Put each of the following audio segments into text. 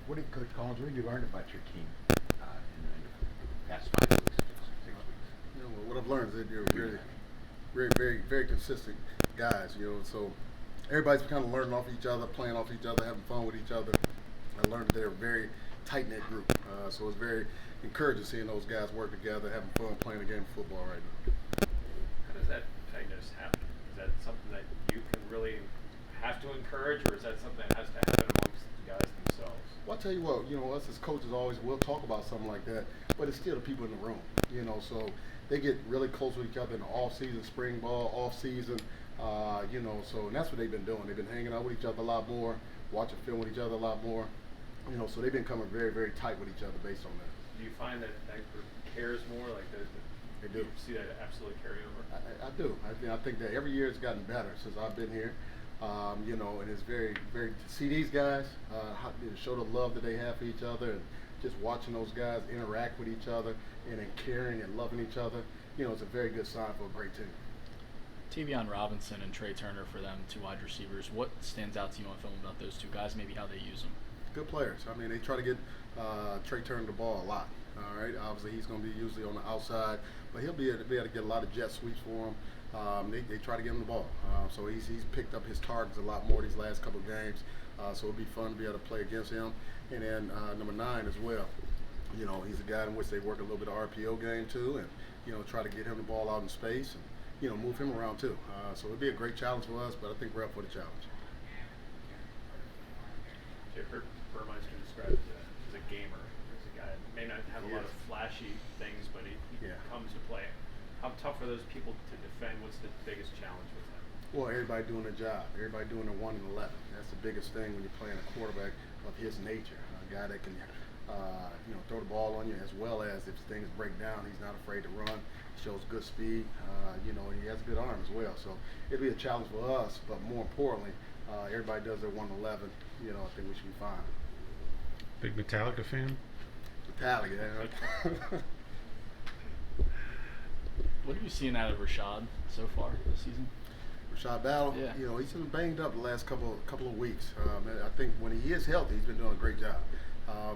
What did Coach Collins? What did you learn about your team in the past 5 weeks, 6 weeks? What I've learned is that they're really, very, very, very consistent guys. So everybody's kind of learning off each other, playing off each other, having fun with each other. I learned that they're a very tight knit group. So it's very encouraging seeing those guys work together, having fun playing the game of football right now. How does that tightness happen? Is that something that you can really have to encourage, or is that something that has to happen amongst the guys themselves? Well, I'll tell you what, us as coaches always will talk about something like that, but it's still the people in the room, so they get really close with each other in the off season, spring ball, off season, so and that's what they've been doing. They've been hanging out with each other a lot more, watching film with each other a lot more, so they've been coming very, very tight with each other based on that. Do you find that group cares more? Like they do. You see that absolutely carry over? I do. I think that every year it's gotten better since I've been here. And it's very, very to see these guys show the love that they have for each other, and just watching those guys interact with each other and then caring and loving each other. It's a very good sign for a great team. Tavion Robinson and Trey Turner for them, two wide receivers. What stands out to you on film about those two guys? Maybe how they use them. Good players. I mean, they try to get Trey Turner the ball a lot. All right. Obviously, he's going to be usually on the outside, but he'll be able to get a lot of jet sweeps for him. They try to get him the ball. So he's picked up his targets a lot more these last couple of games. So it'll be fun to be able to play against him. And then number 9 as well. He's a guy in which they work a little bit of RPO game too, and try to get him the ball out in space and move him around too. So it'll be a great challenge for us, but I think we're up for the challenge. I've heard Burmeister described as a gamer. As a guy that may not have a lot of flashy things, but he comes to play. How tough are those people to defend? What's the biggest challenge with them? Well, everybody doing their job. Everybody doing their 1 and 11. That's the biggest thing when you're playing a quarterback of his nature. A guy that can, throw the ball on you, as well as if things break down, he's not afraid to run. Shows good speed, and he has a good arm as well. So it'll be a challenge for us, but more importantly, everybody does their 1 and 11. I think we should be fine. Big Metallica fan? Metallica, yeah. What have you seen out of Rashod so far this season? Rashod Battle, yeah. He's been banged up the last couple of weeks. I think when he is healthy, he's been doing a great job.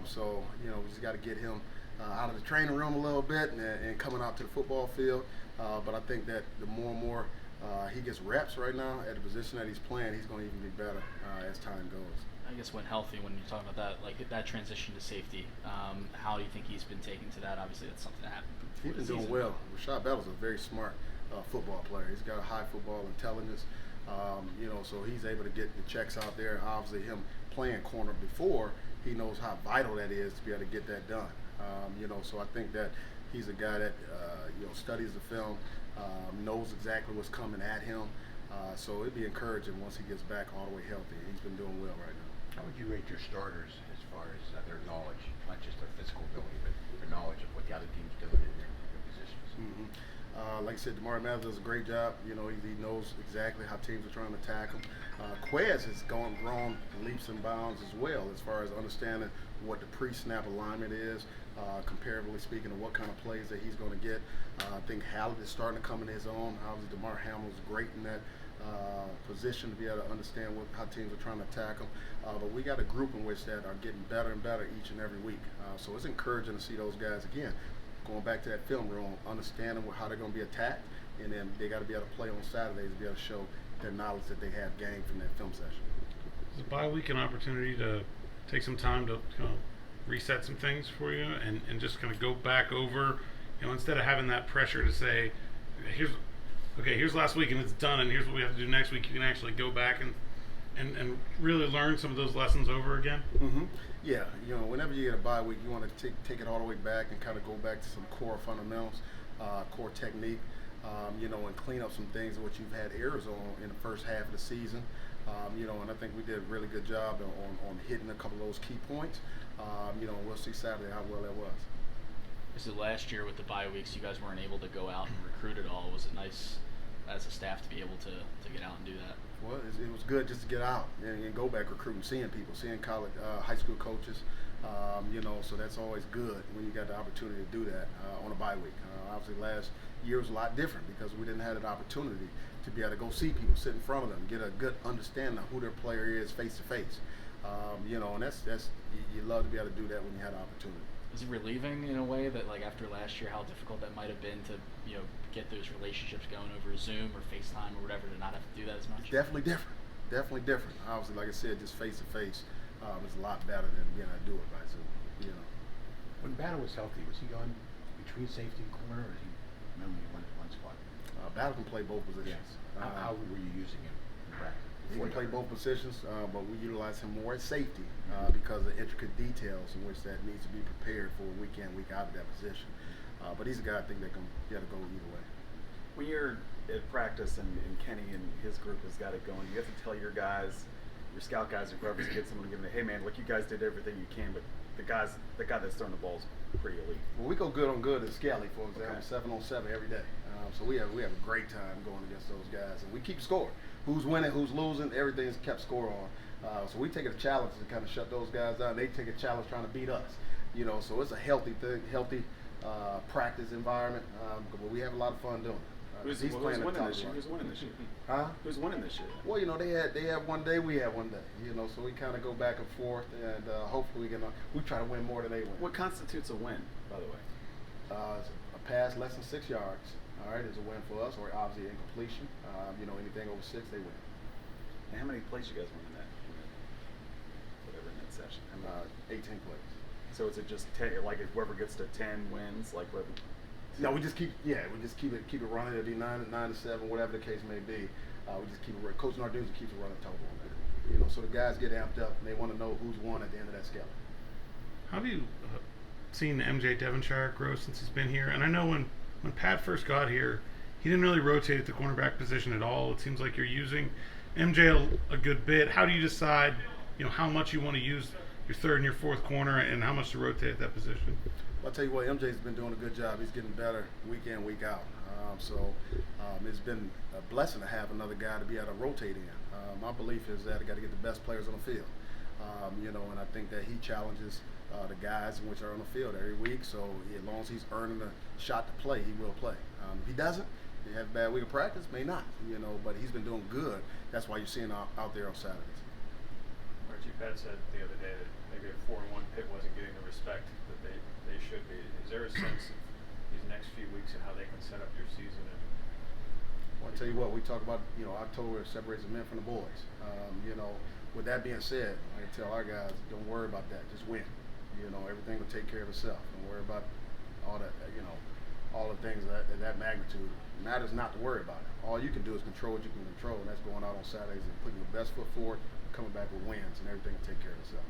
So we just got to get him out of the training room a little bit and coming out to the football field. But I think that the more and more he gets reps right now at the position that he's playing, he's going to even be better as time goes. I guess when healthy, when you talk about that, like that transition to safety, how do you think he's been taken to that? Obviously, that's something that happened before the season. He's been doing well. Rashod Battle's a very smart football player. He's got a high football intelligence, so he's able to get the checks out there. Obviously, him playing corner before, he knows how vital that is to be able to get that done. So I think that he's a guy that studies the film, knows exactly what's coming at him. So it'd be encouraging once he gets back all the way healthy. He's been doing well right now. How would you rate your starters as far as their knowledge, not just their physical ability, but their knowledge of what the other team's doing in their positions? Mm-hmm. Like I said, DeMar Mathis does a great job. He knows exactly how teams are trying to attack him. Quez has grown leaps and bounds as well as far as understanding what the pre-snap alignment is, comparatively speaking, of what kind of plays that he's going to get. I think Hallett is starting to come in his own. Obviously, DeMar Hamlin's great in that position to be able to understand how teams are trying to attack him. But we got a group in which that are getting better and better each and every week. So it's encouraging to see those guys again. Going back to that film room, understanding how they're going to be attacked, and then they got to be able to play on Saturdays to be able to show their knowledge that they have gained from that film session. Is the bye week an opportunity to take some time to reset some things for you and just kind of go back over, instead of having that pressure to say, here's last week and it's done and here's what we have to do next week, you can actually go back and really learn some of those lessons over again? Mm-hmm. Yeah, whenever you get a bye week, you want to take it all the way back and kind of go back to some core fundamentals, core technique, and clean up some things which you've had errors on in the first half of the season. And I think we did a really good job on hitting a couple of those key points. We'll see Saturday how well that was. Is it last year with the bye weeks, you guys weren't able to go out and recruit at all? Was it nice as a staff to be able to get out and do that? Well, it was good just to get out and go back recruiting, seeing people, seeing college, high school coaches. So that's always good when you got the opportunity to do that on a bye week. Obviously, last year was a lot different because we didn't have that opportunity to be able to go see people, sit in front of them, get a good understanding of who their player is face to face. You know, and that's you love to be able to do that when you had the opportunity. Is it relieving in a way that, like, after last year, how difficult that might have been to, you know, get those relationships going over Zoom or FaceTime or whatever, to not have to do that as much? Definitely different. Definitely different. Obviously, like I said, just face to face is a lot better than being able to do it by Zoom. You know. When Battle was healthy, was he on between safety and corner, or is he mainly one spot? Battle can play both positions. Yes. How were you using him in practice? He can play both positions, but we utilize him more at safety because of intricate details in which that needs to be prepared for week in, week out of that position. But he's a guy I think that can get to go either way. When you're at practice and Kenny and his group has got it going, you have to tell your guys, your scout guys, or whoever's to get someone to give them, hey man, look, you guys did everything you can, but the guy that's throwing the ball is pretty elite. Well, we go good on good at Scally, for example, Okay. 7-on-7 every day. So we have a great time going against those guys, and we keep score. Who's winning, who's losing, everything's kept score on. So we take it a challenge to kind of shut those guys down. They take a challenge trying to beat us. You know, so it's a healthy thing, healthy practice environment. But we have a lot of fun doing it. Who's he's playing winning the this year? top Who's winning this year? Huh? Who's winning this year? Well, you know, they have one day, we have one day. You know, so we kind of go back and forth, and hopefully we try to win more than they win. What constitutes a win, by the way? A pass less than 6 yards, all right, is a win for us, or obviously incompletion. You know, anything over 6, they win. And how many plays you guys win in that? Whatever in that session. How many? 18 plays. So is it just 10? Like if whoever gets to 10 wins, like whoever? No, we just keep it running. It'll be 9 to 7, whatever the case may be. We just keep it running. Coach Narduzzi keeps it running total on that. You know, so the guys get amped up and they want to know who's won at the end of that scale. How do you seen MJ Devonshire grow since he's been here? And I know when Pat first got here, he didn't really rotate at the cornerback position at all. It seems like you're using MJ a good bit. How do you decide, you know, how much you want to use your third and your fourth corner and how much to rotate at that position? I'll tell you what, MJ's been doing a good job. He's getting better week in, week out. It's been a blessing to have another guy to be able to rotate in. My belief is that I got to get the best players on the field. You know, and I think that he challenges the guys in which are on the field every week. So as long as he's earning a shot to play, he will play. If he doesn't, he have a bad week of practice, may not. You know, but he's been doing good. That's why you're seeing him out there on Saturdays. Archie, Pat said the other day that maybe a 4-1 Pitt wasn't getting the respect that they should be. Is there a sense of these next few weeks and how they can set up your season? Well, I'll tell you what, we talk about, you know, October separates the men from the boys. You know, with that being said, I can tell our guys, don't worry about that, just win. You know, everything will take care of itself. Don't worry about all that, you know, all the things of that magnitude. It matters not to worry about it. All you can do is control what you can control, and that's going out on Saturdays and putting your best foot forward, coming back with wins, and everything will take care of itself.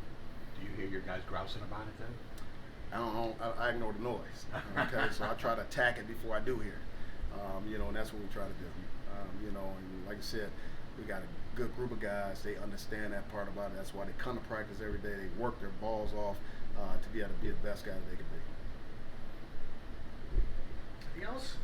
Do you hear your guys grousing about it then? I ignore the noise. Okay, so I try to attack it before I do hear it. You know, and that's what we try to do. You know, and like I said, we got a good group of guys. They understand that part about it. That's why they come to practice every day. They work their balls off to be able to be the best guy that they can be. Anything else?